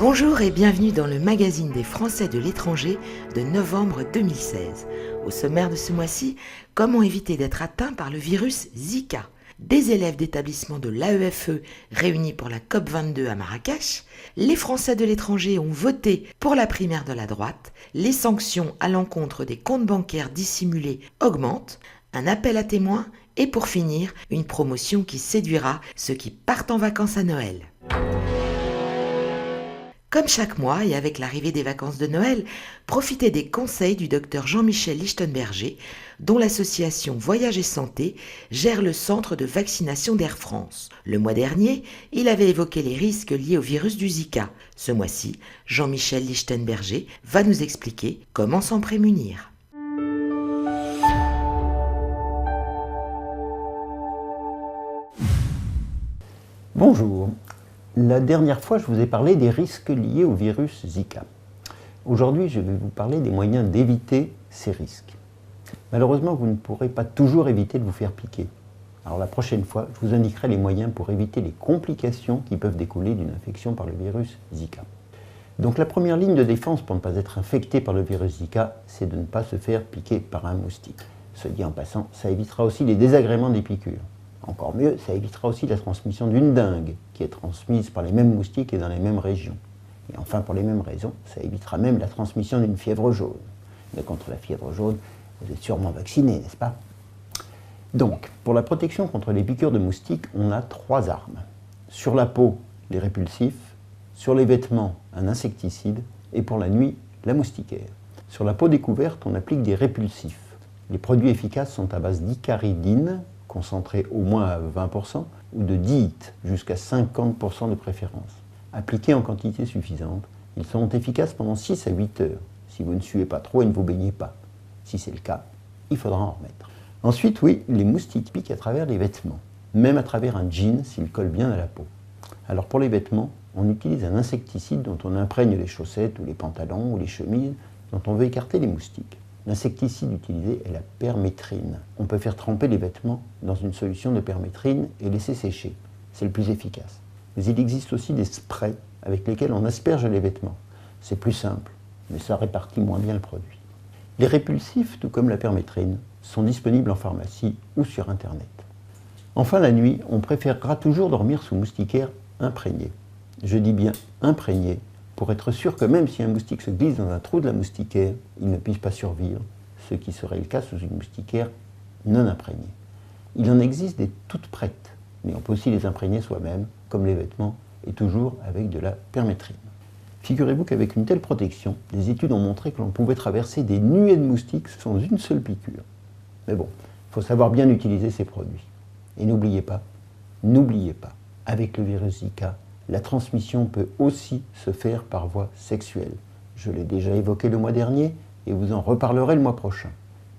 Bonjour et bienvenue dans le magazine des Français de l'étranger de novembre 2016. Au sommaire de ce mois-ci, comment éviter d'être atteint par le virus Zika. Des élèves d'établissements de l'AEFE réunis pour la COP22 à Marrakech, les Français de l'étranger ont voté pour la primaire de la droite, les sanctions à l'encontre des comptes bancaires dissimulés augmentent, un appel à témoins et pour finir, une promotion qui séduira ceux qui partent en vacances à Noël. Comme chaque mois et avec l'arrivée des vacances de Noël, profitez des conseils du docteur Jean-Michel Lichtenberger, dont l'association Voyage et Santé gère le centre de vaccination d'Air France. Le mois dernier, il avait évoqué les risques liés au virus du Zika. Ce mois-ci, Jean-Michel Lichtenberger va nous expliquer comment s'en prémunir. Bonjour. La dernière fois, je vous ai parlé des risques liés au virus Zika. Aujourd'hui, je vais vous parler des moyens d'éviter ces risques. Malheureusement, vous ne pourrez pas toujours éviter de vous faire piquer. Alors la prochaine fois, je vous indiquerai les moyens pour éviter les complications qui peuvent découler d'une infection par le virus Zika. Donc la première ligne de défense pour ne pas être infecté par le virus Zika, c'est de ne pas se faire piquer par un moustique. Ce dit en passant, ça évitera aussi les désagréments des piqûres. Encore mieux, ça évitera aussi la transmission d'une dengue, qui est transmise par les mêmes moustiques et dans les mêmes régions. Et enfin, pour les mêmes raisons, ça évitera même la transmission d'une fièvre jaune. Mais contre la fièvre jaune, vous êtes sûrement vacciné, n'est-ce pas? Donc, pour la protection contre les piqûres de moustiques, on a 3 armes. Sur la peau, les répulsifs, sur les vêtements, un insecticide, et pour la nuit, la moustiquaire. Sur la peau découverte, on applique des répulsifs. Les produits efficaces sont à base d'icaridine, concentré au moins à 20%, ou de DIT, jusqu'à 50% de préférence. Appliqués en quantité suffisante, ils seront efficaces pendant 6 à 8 heures. Si vous ne suez pas trop et ne vous baignez pas. Si c'est le cas, il faudra en remettre. Ensuite, oui, les moustiques piquent à travers les vêtements, même à travers un jean s'il colle bien à la peau. Alors pour les vêtements, on utilise un insecticide dont on imprègne les chaussettes ou les pantalons ou les chemises dont on veut écarter les moustiques. L'insecticide utilisé est la permétrine. On peut faire tremper les vêtements dans une solution de permétrine et laisser sécher. C'est le plus efficace. Mais il existe aussi des sprays avec lesquels on asperge les vêtements. C'est plus simple, mais ça répartit moins bien le produit. Les répulsifs, tout comme la permétrine, sont disponibles en pharmacie ou sur Internet. Enfin, la nuit, on préférera toujours dormir sous moustiquaire imprégné. Je dis bien imprégné, pour être sûr que même si un moustique se glisse dans un trou de la moustiquaire, il ne puisse pas survivre, ce qui serait le cas sous une moustiquaire non imprégnée. Il en existe des toutes prêtes, mais on peut aussi les imprégner soi-même, comme les vêtements, et toujours avec de la permétrine. Figurez-vous qu'avec une telle protection, des études ont montré que l'on pouvait traverser des nuées de moustiques sans une seule piqûre. Mais bon, il faut savoir bien utiliser ces produits. Et n'oubliez pas, avec le virus Zika, la transmission peut aussi se faire par voie sexuelle. Je l'ai déjà évoqué le mois dernier et vous en reparlerai le mois prochain.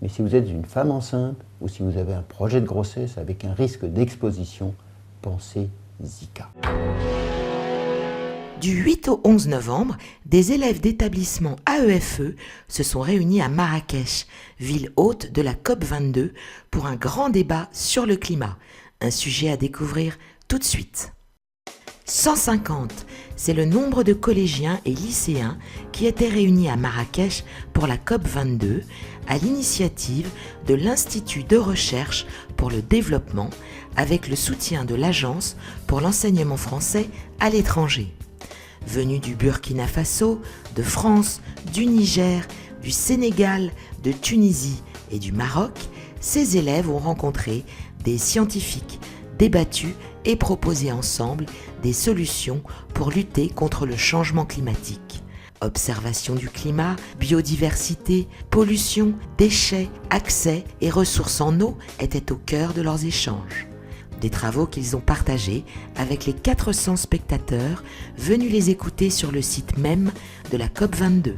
Mais si vous êtes une femme enceinte ou si vous avez un projet de grossesse avec un risque d'exposition, pensez Zika. Du 8 au 11 novembre, des élèves d'établissements AEFE se sont réunis à Marrakech, ville hôte de la COP22, pour un grand débat sur le climat. Un sujet à découvrir tout de suite. 150, c'est le nombre de collégiens et lycéens qui étaient réunis à Marrakech pour la COP22 à l'initiative de l'Institut de recherche pour le développement avec le soutien de l'Agence pour l'enseignement français à l'étranger. Venus du Burkina Faso, de France, du Niger, du Sénégal, de Tunisie et du Maroc, ces élèves ont rencontré des scientifiques, débattu et proposé ensemble des solutions pour lutter contre le changement climatique. Observation du climat, biodiversité, pollution, déchets, accès et ressources en eau étaient au cœur de leurs échanges. Des travaux qu'ils ont partagés avec les 400 spectateurs venus les écouter sur le site même de la COP22.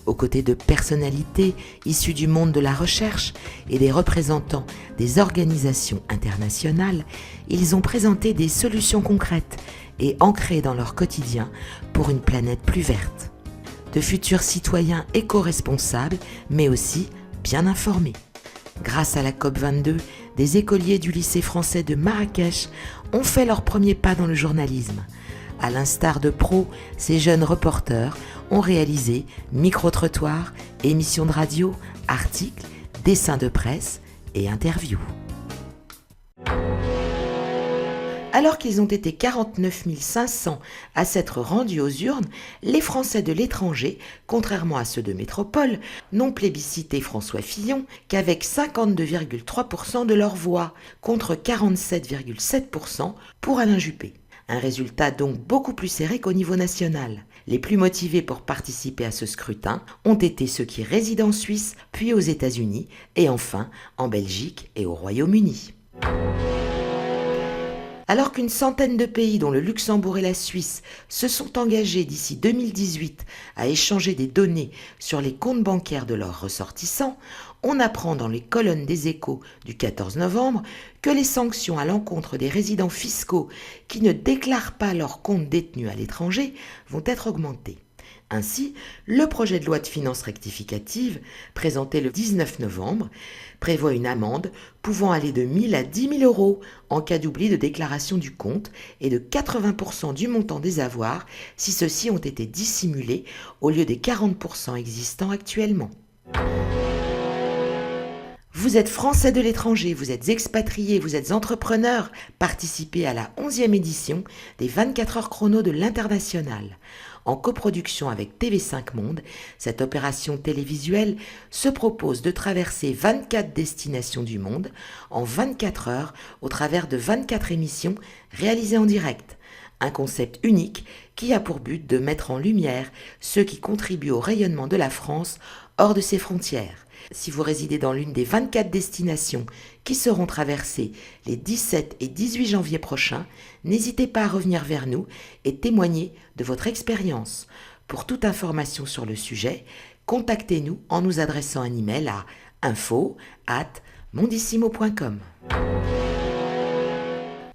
Aux côtés de personnalités issues du monde de la recherche et des représentants des organisations internationales, ils ont présenté des solutions concrètes et ancrées dans leur quotidien pour une planète plus verte. De futurs citoyens éco-responsables, mais aussi bien informés. Grâce à la COP22, des écoliers du lycée français de Marrakech ont fait leur premier pas dans le journalisme. À l'instar de pros, ces jeunes reporters ont réalisé micro-trottoirs, émissions de radio, articles, dessins de presse et interviews. Alors qu'ils ont été 49 500 à s'être rendus aux urnes, les Français de l'étranger, contrairement à ceux de métropole, n'ont plébiscité François Fillon qu'avec 52,3% de leur voix, contre 47,7% pour Alain Juppé. Un résultat donc beaucoup plus serré qu'au niveau national. Les plus motivés pour participer à ce scrutin ont été ceux qui résident en Suisse, puis aux États-Unis, et enfin en Belgique et au Royaume-Uni. Alors qu'une centaine de pays, dont le Luxembourg et la Suisse, se sont engagés d'ici 2018 à échanger des données sur les comptes bancaires de leurs ressortissants, on apprend dans les colonnes des Échos du 14 novembre que les sanctions à l'encontre des résidents fiscaux qui ne déclarent pas leurs comptes détenus à l'étranger vont être augmentées. Ainsi, le projet de loi de finances rectificative, présenté le 19 novembre, prévoit une amende pouvant aller de 1 000 à 10 000 euros en cas d'oubli de déclaration du compte et de 80% du montant des avoirs si ceux-ci ont été dissimulés au lieu des 40% existants actuellement. Vous êtes Français de l'étranger, vous êtes expatrié, vous êtes entrepreneur, participez à la 11e édition des 24 heures chrono de l'International. En coproduction avec TV5 Monde, cette opération télévisuelle se propose de traverser 24 destinations du monde en 24 heures au travers de 24 émissions réalisées en direct. Un concept unique qui a pour but de mettre en lumière ceux qui contribuent au rayonnement de la France hors de ses frontières. Si vous résidez dans l'une des 24 destinations qui seront traversées les 17 et 18 janvier prochains, n'hésitez pas à revenir vers nous et témoigner de votre expérience. Pour toute information sur le sujet, contactez-nous en nous adressant un email à info@mondissimo.com.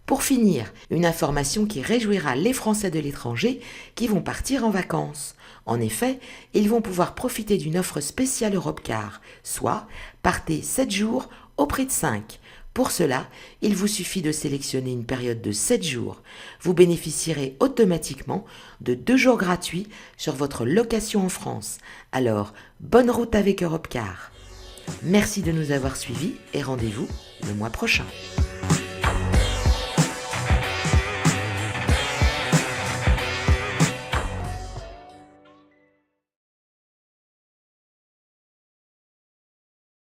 Pour finir, une information qui réjouira les Français de l'étranger qui vont partir en vacances. En effet, ils vont pouvoir profiter d'une offre spéciale Europcar, soit partez 7 jours au prix de 5. Pour cela, il vous suffit de sélectionner une période de 7 jours. Vous bénéficierez automatiquement de 2 jours gratuits sur votre location en France. Alors, bonne route avec Europcar. Merci de nous avoir suivis et rendez-vous le mois prochain.